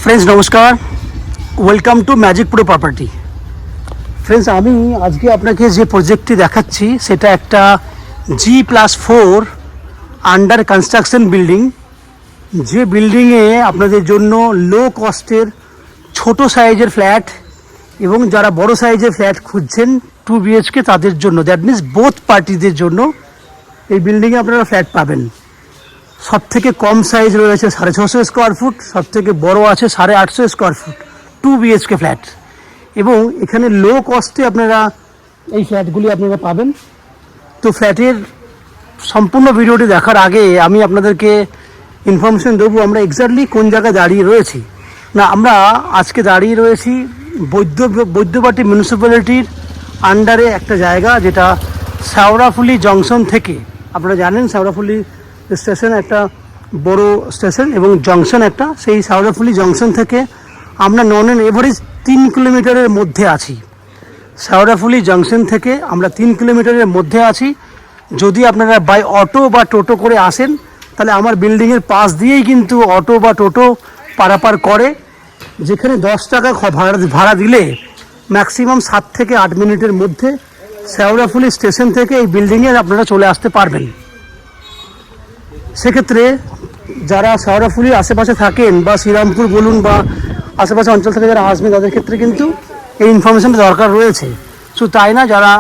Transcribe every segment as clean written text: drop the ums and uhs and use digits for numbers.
Friends नमस्कार, welcome to magic pro property. Friends আমি আজকে আপনাকে যে প্রজেক্টটি দেখাচ্ছি সেটা একটা G+4 আন্ডার কনস্ট্রাকশন বিল্ডিং। যে বিল্ডিংয়ে আপনাদের জন্য লো কস্টের ছোট সাইজের ফ্ল্যাট এবং যারা বড় সাইজের ফ্ল্যাট খুঁজছেন 2 BHK তাদের জন্য, দ্যাট মিনস বোথ পার্টিদের জন্য এই বিল্ডিংয়ে আপনারা ফ্ল্যাট পাবেন। সব থেকে কম সাইজ রয়েছে 650 স্কোয়ার ফুট, সব থেকে বড়ো আছে 850 স্কোয়ার ফুট 2 BHK ফ্ল্যাট। এবং এখানে লো কস্টে আপনারা এই ফ্ল্যাটগুলি আপনারা পাবেন। তো ফ্ল্যাটের সম্পূর্ণ ভিডিওটি দেখার আগে আমি আপনাদেরকে ইনফরমেশন দেবো আমরা এক্স্যাক্টলি কোন জায়গায় দাঁড়িয়ে রয়েছি। না, আমরা আজকে দাঁড়িয়ে রয়েছি বৈদ্যবাটি মিউনিসিপ্যালিটির আন্ডারে একটা জায়গা, যেটা শেওড়াফুলি জংশন থেকে, আপনারা জানেন শেওড়াফুলি স্টেশন একটা বড় স্টেশন এবং জংশন একটা, সেই শেওড়াফুলি জংশন থেকে আমরা নন অ্যান এভারেজ 3 কিলোমিটারের মধ্যে আছি। শেওড়াফুলি জংশন থেকে আমরা 3 কিলোমিটারের মধ্যে আছি। যদি আপনারা বাই অটো বা টোটো করে আসেন তাহলে আমার বিল্ডিংয়ের পাশ দিয়েই কিন্তু অটো বা টোটো পারাপার করে, যেখানে 10 টাকা ভাড়া দিলে ম্যাক্সিমাম 7 থেকে 8 মিনিটের মধ্যে শেওড়াফুলি স্টেশন থেকে এই বিল্ডিংয়ে আপনারা চলে আসতে পারবেন। সেক্ষেত্রে যারা শেওড়াফুলির আশেপাশে থাকেন বা শ্রীরামপুর বলুন বা আশেপাশে অঞ্চল থেকে যারা আসবেন তাদের ক্ষেত্রে কিন্তু এই ইনফরমেশনটা দরকার রয়েছে। শুধু তাই না, যারা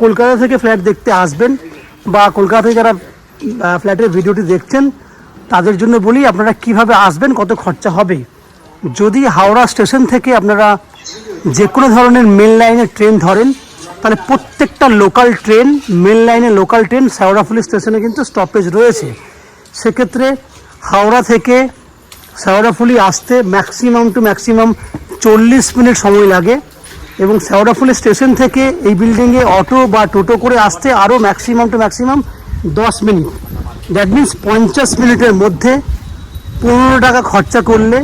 কলকাতা থেকে ফ্ল্যাট দেখতে আসবেন বা কলকাতা থেকে যারা ফ্ল্যাটের ভিডিওটি দেখছেন তাদের জন্য বলি আপনারা কিভাবে আসবেন, কত খরচা হবে। যদি হাওড়া স্টেশন থেকে আপনারা যে কোনো ধরনের মেল লাইনের ট্রেন ধরেন তাহলে প্রত্যেকটা লোকাল ট্রেন, মেল লাইনের লোকাল ট্রেন শেওড়াফুলি স্টেশনে কিন্তু স্টপেজ রয়েছে। সেক্ষেত্রে হাওড়া থেকে শেওড়াফুলি আসতে ম্যাক্সিমাম 40 মিনিট সময় লাগে এবং শেওড়াফুলি স্টেশন থেকে এই বিল্ডিংয়ে অটো বা টোটো করে আসতে আরও ম্যাক্সিমাম 10 মিনিট। দ্যাট মিনস 50 মিনিটের মধ্যে 15 টাকা খরচা করলে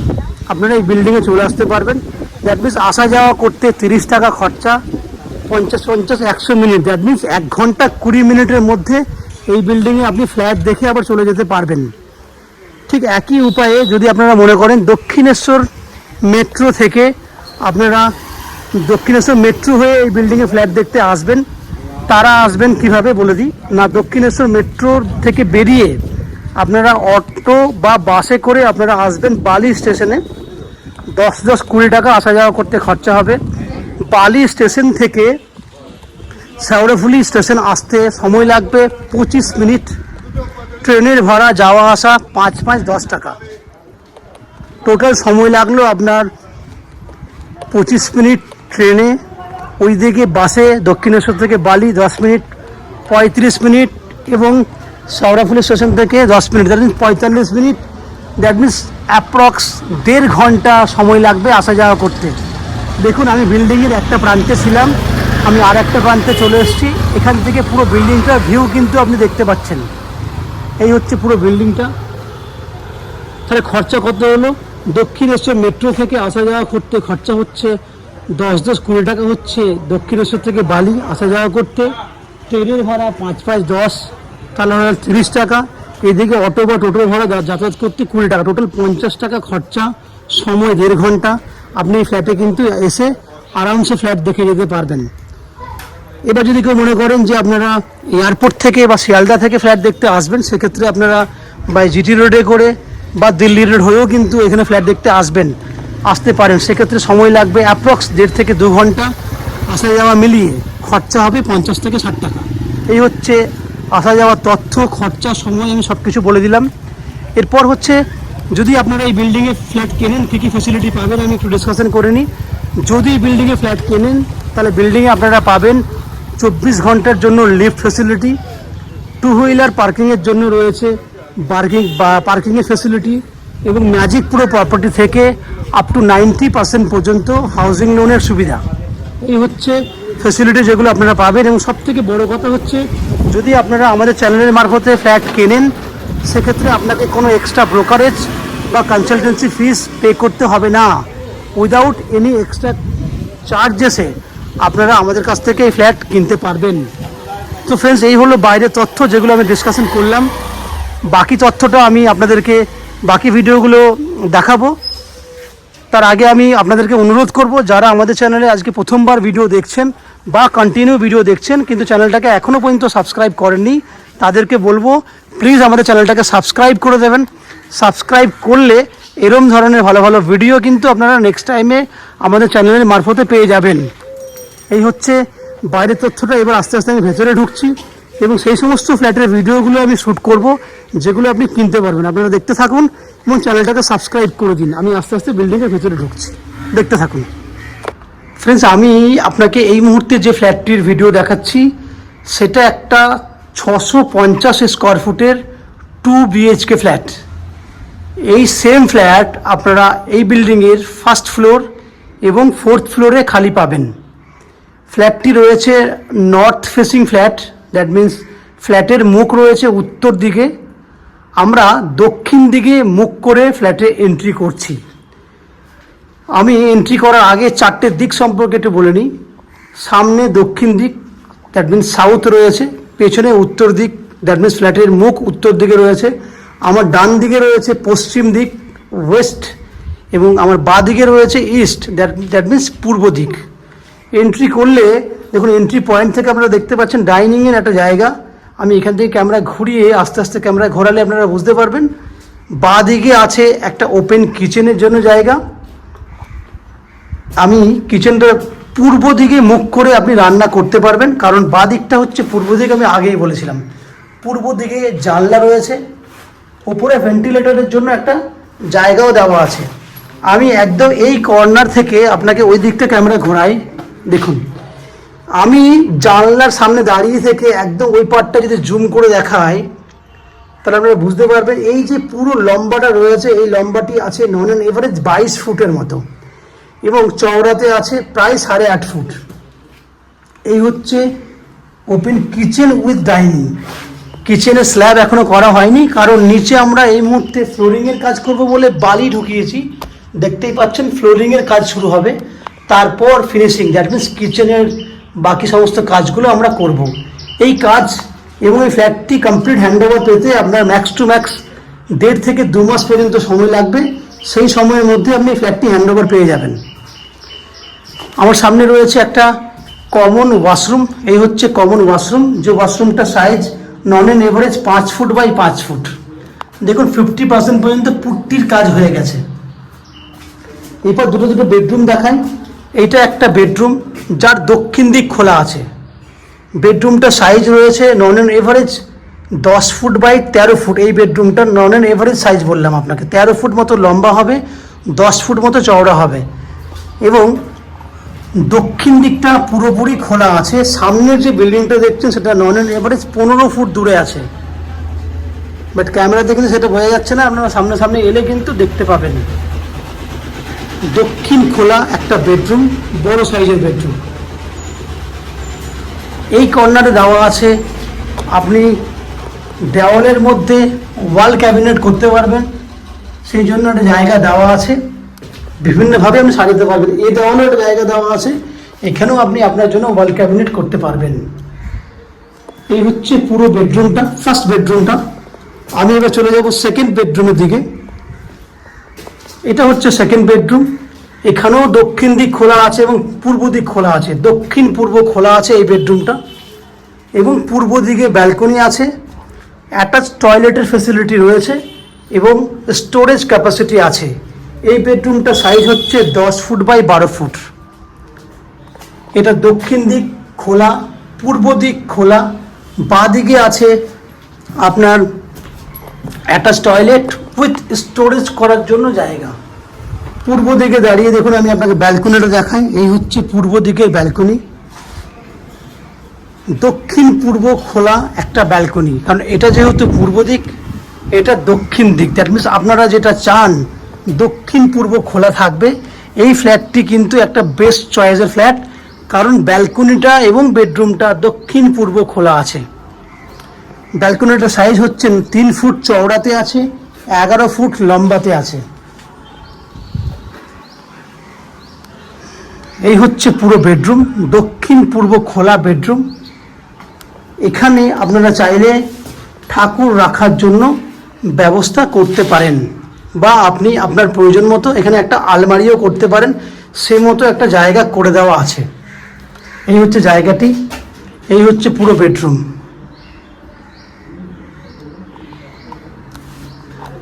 আপনারা এই বিল্ডিংয়ে চলে আসতে পারবেন। দ্যাট মিনস আসা যাওয়া করতে 30 টাকা খরচা, 50-100 মিনিট, দ্যাট মিনস 1 ঘন্টা 20 মিনিটের মধ্যে এই বিল্ডিংয়ে আপনি ফ্ল্যাট দেখে আবার চলে যেতে পারবেন। ঠিক একই উপায়ে যদি আপনারা মনে করেন দক্ষিণেশ্বর মেট্রো থেকে আপনারা দক্ষিণেশ্বর মেট্রো হয়ে এই বিল্ডিংয়ে ফ্ল্যাট দেখতে আসবেন, তারা আসবেন কিভাবে বলে দিই। না, দক্ষিণেশ্বর মেট্রোর থেকে বেরিয়ে আপনারা অটো বা বাসে করে আপনারা আসবেন বালি স্টেশনে। 10-20 টাকা আসা যাওয়া করতে খরচা হবে। বালি স্টেশন থেকে শেওড়াফুলি স্টেশন আসতে সময় লাগবে 25 মিনিট। ট্রেনের ভাড়া যাওয়া আসা 5-10 টাকা। টোটাল সময় লাগলো আপনার 25 মিনিট ট্রেনে, ওইদিকে বাসে দক্ষিণেশ্বর থেকে বালি 10 মিনিট, 35 মিনিট এবং শেওড়াফুলি স্টেশন থেকে 10 minute, that means 45 minute. That means approx 1.5 ঘন্টা সময় লাগবে আসা যাওয়া করতে। দেখুন, আমি বিল্ডিংয়ের একটা প্রান্তে ছিলাম, আমি আর একটা প্রান্তে চলে এসেছি। এখান থেকে পুরো বিল্ডিংটার ভিউ কিন্তু আপনি দেখতে পাচ্ছেন। এই হচ্ছে পুরো বিল্ডিংটা। তাহলে খরচা কত হলো? দক্ষিণেশ্বর মেট্রো থেকে আসা যাওয়া করতে খরচা হচ্ছে 10-20 টাকা হচ্ছে দক্ষিণেশ্বর থেকে বালি আসা যাওয়া করতে। ট্রেনের ভাড়া 5-10, তাহলে 30 টাকা। এদিকে অটো বা টোটোর ভাড়া যাতায়াত করতে 20 টাকা, টোটাল 50 টাকা খরচা, সময় 1.5 ঘন্টা। আপনি এই ফ্ল্যাটে কিন্তু এসে আরামসে ফ্ল্যাট দেখে যেতে পারবেন। এবার যদি কেউ মনে করেন যে আপনারা এয়ারপোর্ট থেকে বা শিয়ালদা থেকে ফ্ল্যাট দেখতে আসবেন, সেক্ষেত্রে আপনারা বাই জিটি রোডে করে বা দিল্লি রোড হয়েও কিন্তু এখানে ফ্ল্যাট দেখতে আসতে পারেন। সেক্ষেত্রে সময় লাগবে অ্যাপ্রক্স 1.5 থেকে 2 ঘন্টা। আসা যাওয়া মিলিয়ে খরচা হবে 50 থেকে 60 টাকা। এই হচ্ছে আসা যাওয়ার তথ্য, খরচা, সময় আমি সব কিছু বলে দিলাম। এরপর হচ্ছে যদি আপনারা এই বিল্ডিংয়ে ফ্ল্যাট কেনেন কী কী ফ্যাসিলিটি পাবেন আমি একটু ডিসকাশন করে নিই। যদি বিল্ডিংয়ে ফ্ল্যাট কেনেন তাহলে বিল্ডিংয়ে আপনারা পাবেন 24 ঘন্টার জন্য লিফট ফ্যাসিলিটি, 2 হুইলার পার্কিংয়ের জন্য রয়েছে পার্কিংয়ের ফ্যাসিলিটি এবং ম্যাজিক পুরো প্রপার্টি থেকে আপ টু 90% পর্যন্ত হাউজিং লোনের সুবিধা। এই হচ্ছে ফ্যাসিলিটি যেগুলো আপনারা পাবেন। এবং সবথেকে বড় কথা হচ্ছে যদি আপনারা আমাদের চ্যানেলের মারফতে ফ্ল্যাট কেনেন সেক্ষেত্রে আপনাকে কোনো এক্সট্রা ব্রোকারেজ বা কনসালটেন্সি ফিস পে করতে হবে না। উইদাউট এনি এক্সট্রা চার্জেসে আপনারা আমাদের কাছ থেকে এই ফ্ল্যাট কিনতে পারবেন। তো ফ্রেন্ডস, এই হলো বাইরের তথ্য যেগুলো আমি ডিসকাশন করলাম। বাকি তথ্যটা আমি আপনাদেরকে বাকি ভিডিওগুলো দেখাবো। তার আগে আমি আপনাদেরকে অনুরোধ করব, যারা আমাদের চ্যানেলে আজকে প্রথমবার ভিডিও দেখছেন বা কন্টিনিউ ভিডিও দেখছেন কিন্তু চ্যানেলটাকে এখনও পর্যন্ত সাবস্ক্রাইব করেননি, তাদেরকে বলবো প্লিজ আমাদের চ্যানেলটাকে সাবস্ক্রাইব করে দেবেন। সাবস্ক্রাইব করলে এরম ধরনের ভালো ভালো ভিডিও কিন্তু আপনারা নেক্সট টাইমে আমাদের চ্যানেলের মারফতে পেয়ে যাবেন। এই হচ্ছে বাইরের তথ্যটা। এবার আস্তে আস্তে আমি ভেতরে ঢুকছি এবং সেই সমস্ত ফ্ল্যাটের ভিডিওগুলো আমি শ্যুট করব যেগুলো আপনি কিনতে পারবেন। আপনারা দেখতে থাকুন এবং চ্যানেলটাকে সাবস্ক্রাইব করে দিন। আমি আস্তে আস্তে বিল্ডিংয়ের ভেতরে ঢুকছি, দেখতে থাকুন। ফ্রেন্ডস, আমি আপনাকে এই মুহূর্তে যে ফ্ল্যাটটির ভিডিও দেখাচ্ছি সেটা একটা 650 স্কোয়ার ফুটের 2 BHK ফ্ল্যাট। এই সেম ফ্ল্যাট আপনারা এই বিল্ডিংয়ের ফার্স্ট ফ্লোর এবং 4th ফ্লোরে খালি পাবেন। ফ্ল্যাটটি রয়েছে north facing flat, that means ফ্ল্যাটের মুখ রয়েছে উত্তর দিকে। আমরা দক্ষিণ দিকে মুখ করে ফ্ল্যাটে এন্ট্রি করছি। আমি এন্ট্রি করার আগে 4টে দিক সম্পর্কে একটু বলে নিই। সামনে দক্ষিণ দিক, দ্যাট মিন্স সাউথ রয়েছে। পেছনে উত্তর দিক, দ্যাট মিন্স ফ্ল্যাটের মুখ উত্তর দিকে রয়েছে। আমার ডান দিকে রয়েছে পশ্চিম দিক, ওয়েস্ট, এবং আমার বাঁ দিকে রয়েছে ইস্ট, দ্যাট মিন্স পূর্ব দিক। এন্ট্রি করলে দেখুন, এন্ট্রি পয়েন্ট থেকে আপনারা দেখতে পাচ্ছেন ডাইনিংয়ের একটা জায়গা। আমি এখান থেকে ক্যামেরা ঘুরিয়ে আস্তে আস্তে ক্যামেরা ঘোরালে আপনারা বুঝতে পারবেন। বাঁ দিকে আছে একটা ওপেন কিচেনের জন্য জায়গা। আমি কিচেনটা পূর্ব দিকে মুখ করে আপনি রান্না করতে পারবেন, কারণ বাঁ দিকটা হচ্ছে পূর্ব দিক। আমি আগেই বলেছিলাম পূর্ব দিকে জানলা রয়েছে, উপরে ভেন্টিলেটরের জন্য একটা জায়গাও দেওয়া আছে। আমি একদম এই কর্নার থেকে আপনাকে ওই দিকটা ক্যামেরা ঘোরাই। দেখুন, আমি জানলার সামনে দাঁড়িয়ে থেকে একদম ওই পার্টটা যদি জুম করে দেখাই তাহলে আপনারা বুঝতে পারবেন এই যে পুরো লম্বাটা রয়েছে, এই লম্বাটি আছে নন অ্যান এভারেজ 22 ফুটের মতো এবং চওড়াতে আছে প্রায় 8.5 ফুট। এই হচ্ছে ওপেন কিচেন উইথ ডাইনিং। কিচেনের স্ল্যাব এখনও করা হয়নি, কারণ নিচে আমরা এই মুহূর্তে ফ্লোরিংয়ের কাজ করব বলে বালি ঢুকিয়েছি। দেখতেই পাচ্ছেন ফ্লোরিংয়ের কাজ শুরু হবে, তারপর ফিনিশিং, দ্যাট মিন্স কিচেনের বাকি সমস্ত কাজগুলো আমরা করব। এই কাজ এবং এই ফ্ল্যাটটি কমপ্লিট হ্যান্ডওভার পেতে আপনার ম্যাক্স টু ম্যাক্স 1.5 থেকে 2 মাস পর্যন্ত সময় লাগবে। সেই সময়ের মধ্যে আপনি ফ্ল্যাটটি হ্যান্ডওভার পেয়ে যাবেন। আমার সামনে রয়েছে একটা কমন ওয়াশরুম। এই হচ্ছে কমন ওয়াশরুম, যে ওয়াশরুমটা size on an average 5 foot by 5 foot. দেখুন 50% পর্যন্ত পুট্টির কাজ হয়ে গেছে। এরপর দুটো বেডরুম দেখাই। এইটা একটা বেডরুম যার দক্ষিণ দিক খোলা আছে। বেডরুমটা সাইজ রয়েছে on an average 10 foot by 13 foot. এই বেডরুমটা নন অ্যান এভারেজ সাইজ বললাম আপনাকে, 13 ফুট মতো লম্বা হবে, 10 ফুট মতো চওড়া হবে এবং দক্ষিণ দিকটা পুরোপুরি খোলা আছে। সামনের যে বিল্ডিংটা দেখছেন সেটা নন অ্যান এভারেজ 15 ফুট দূরে আছে, বাট ক্যামেরা দেখলে সেটা বোঝা যাচ্ছে না। আপনারা সামনে এলে কিন্তু দেখতে পাবেন। দক্ষিণ খোলা একটা বেডরুম, বড় সাইজের বেডরুম। এই কর্নারে দেওয়া আছে আপনি দেওয়ালের মধ্যে ওয়াল ক্যাবিনেট করতে পারবেন, সেই জন্য একটা জায়গা দেওয়া আছে। বিভিন্নভাবে আপনি সাজাতে পারবেন। এই দেওয়ালেও একটা জায়গা দেওয়া আছে, এখানেও আপনি আপনার জন্য ওয়াল ক্যাবিনেট করতে পারবেন। এই হচ্ছে পুরো বেডরুমটা, ফার্স্ট বেডরুমটা। আমি এবার চলে যাব সেকেন্ড বেডরুমের দিকে। এটা হচ্ছে সেকেন্ড বেডরুম। এখানেও দক্ষিণ দিক খোলা আছে এবং পূর্ব দিক খোলা আছে। দক্ষিণ পূর্ব খোলা আছে এই বেডরুমটা এবং পূর্ব দিকে ব্যালকনি আছে, অ্যাটাচ টয়লেটের ফেসিলিটি রয়েছে এবং স্টোরেজ ক্যাপাসিটি আছে। এই বেডরুমটা সাইজ হচ্ছে 10 ফুট বাই 12 ফুট। এটা দক্ষিণ দিক খোলা, পূর্ব দিক খোলা, বাঁ দিকে আছে আপনার অ্যাটাচ টয়লেট উইথ স্টোরেজ করার জন্য জায়গা। পূর্ব দিকে দাঁড়িয়ে দেখুন, আমি আপনাকে ব্যালকনিটা দেখাই। এই হচ্ছে পূর্ব দিকের ব্যালকনি। দক্ষিণ পূর্ব খোলা একটা ব্যালকনি, কারণ এটা যেহেতু পূর্ব দিক, এটা দক্ষিণ দিক, দ্যাট মিনস আপনারা যেটা চান দক্ষিণ পূর্ব খোলা থাকবে। এই ফ্ল্যাটটি কিন্তু একটা বেস্ট চয়েসের ফ্ল্যাট, কারণ ব্যালকনিটা এবং বেডরুমটা দক্ষিণ পূর্ব খোলা আছে। ব্যালকনিটার সাইজ হচ্ছে 3 ফুট চওড়াতে আছে, 11 ফুট লম্বাতে আছে। এই হচ্ছে পুরো বেডরুম, দক্ষিণ পূর্ব খোলা বেডরুম। এখানে আপনারা চাইলে ঠাকুর রাখার জন্য ব্যবস্থা করতে পারেন। বা আপনি আপনার প্রয়োজন মতো এখানে একটা আলমারিও করতে পারেন, সে মতো একটা জায়গা করে দেওয়া আছে। এই হচ্ছে জায়গাটি, এই হচ্ছে পুরো বেডরুম।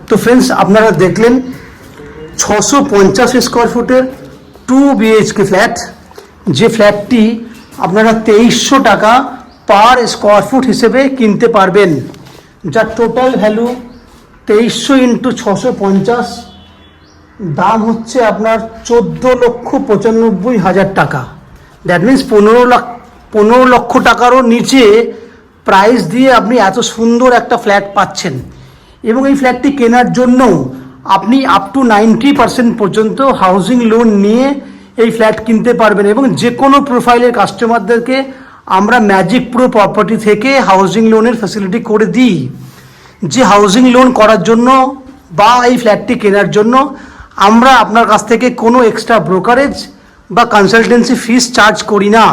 তো ফ্রেন্ডস, আপনারা দেখলেন 650 স্কোয়ার ফুটের 2 BHK ফ্ল্যাট, যে ফ্ল্যাটটি আপনারা 2300 টাকা পার স্কোয়ার ফুট হিসেবে কিনতে পারবেন, যার টোটাল ভ্যালু 2300 ইন্টু 650, দাম হচ্ছে আপনার 14,95,000 টাকা। দ্যাট মিন্স 15 লক্ষ টাকারও নিচে প্রাইস দিয়ে আপনি এত সুন্দর একটা ফ্ল্যাট পাচ্ছেন। এবং এই ফ্ল্যাটটি কেনার জন্য আপনি আপ টু 90% পর্যন্ত হাউজিং লোন নিয়ে এই ফ্ল্যাট কিনতে পারবেন। এবং যে কোনো প্রোফাইলের কাস্টমারদেরকে আমরা ম্যাজিক প্রো প্রপার্টি থেকে হাউজিং লোনের ফ্যাসিলিটি করে দিই, যে হাউজিং লোন করার জন্য বা এই ফ্ল্যাটটি কেনার জন্য আমরা আপনার কাছ থেকে কোনো এক্সট্রা ব্রোকারেজ বা কনসালটেন্সি ফিস চার্জ করি না।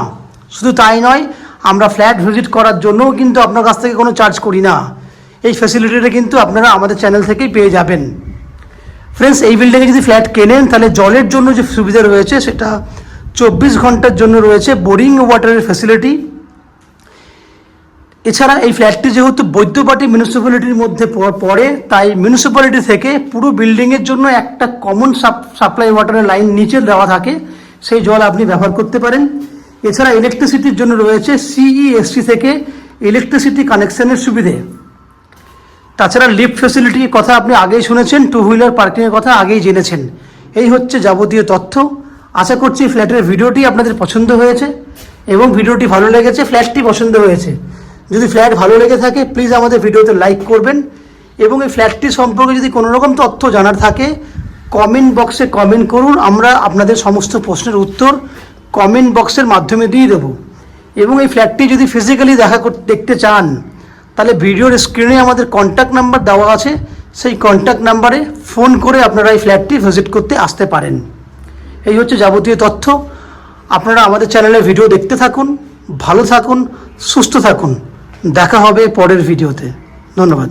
শুধু তাই নয়, আমরা ফ্ল্যাট ভিজিট করার জন্যও কিন্তু আপনার কাছ থেকে কোনো চার্জ করি না। এই ফ্যাসিলিটিটা কিন্তু আপনারা আমাদের চ্যানেল থেকেই পেয়ে যাবেন। ফ্রেন্ডস, এই বিল্ডিংয়ে যদি ফ্ল্যাট কেনেন তাহলে জলের জন্য যে সুবিধা রয়েছে সেটা 24 ঘন্টার জন্য রয়েছে বোরিং ওয়াটারের ফ্যাসিলিটি। এছাড়া এই ফ্ল্যাটটি যেহেতু বৈদ্যবাটী মিউনিসিপ্যালিটির মধ্যে পড়ে, তাই মিউনিসিপ্যালিটি থেকে পুরো বিল্ডিংয়ের জন্য একটা কমন সাপ্লাই ওয়াটারের লাইন নিচে দেওয়া থাকে, সেই জল আপনি ব্যবহার করতে পারেন। এছাড়া ইলেকট্রিসিটির জন্য রয়েছে CESC থেকে ইলেকট্রিসিটি কানেকশনের সুবিধে। তাছাড়া লিফট ফ্যাসিলিটির কথা আপনি আগেই শুনেছেন, 2 হুইলার পার্কিংয়ের কথা আগেই জেনেছেন। এই হচ্ছে যাবতীয় তথ্য। আশা করছি ফ্ল্যাটের ভিডিওটি আপনাদের পছন্দ হয়েছে এবং ভিডিওটি ভালো লেগেছে, ফ্ল্যাটটি পছন্দ হয়েছে। যদি ফ্ল্যাট ভালো লেগে থাকে প্লিজ আমাদের ভিডিওতে লাইক করবেন এবং এই ফ্ল্যাটটি সম্পর্কে যদি কোনো রকম তথ্য জানার থাকে কমেন্ট বক্সে কমেন্ট করুন। আমরা আপনাদের সমস্ত প্রশ্নের উত্তর কমেন্ট বক্সের মাধ্যমে দিয়ে দেবো। এবং এই ফ্ল্যাটটি যদি ফিজিক্যালি দেখতে চান তাহলে ভিডিওর স্ক্রিনে আমাদের কন্ট্যাক্ট নাম্বার দেওয়া আছে, সেই কন্ট্যাক্ট নাম্বারে ফোন করে আপনারা এই ফ্ল্যাটটি ভিজিট করতে আসতে পারেন। এই হচ্ছে যাবতীয় তথ্য। আপনারা আমাদের চ্যানেলে ভিডিও দেখতে থাকুন, ভালো থাকুন, সুস্থ থাকুন। দেখা হবে পরের ভিডিওতে। ধন্যবাদ।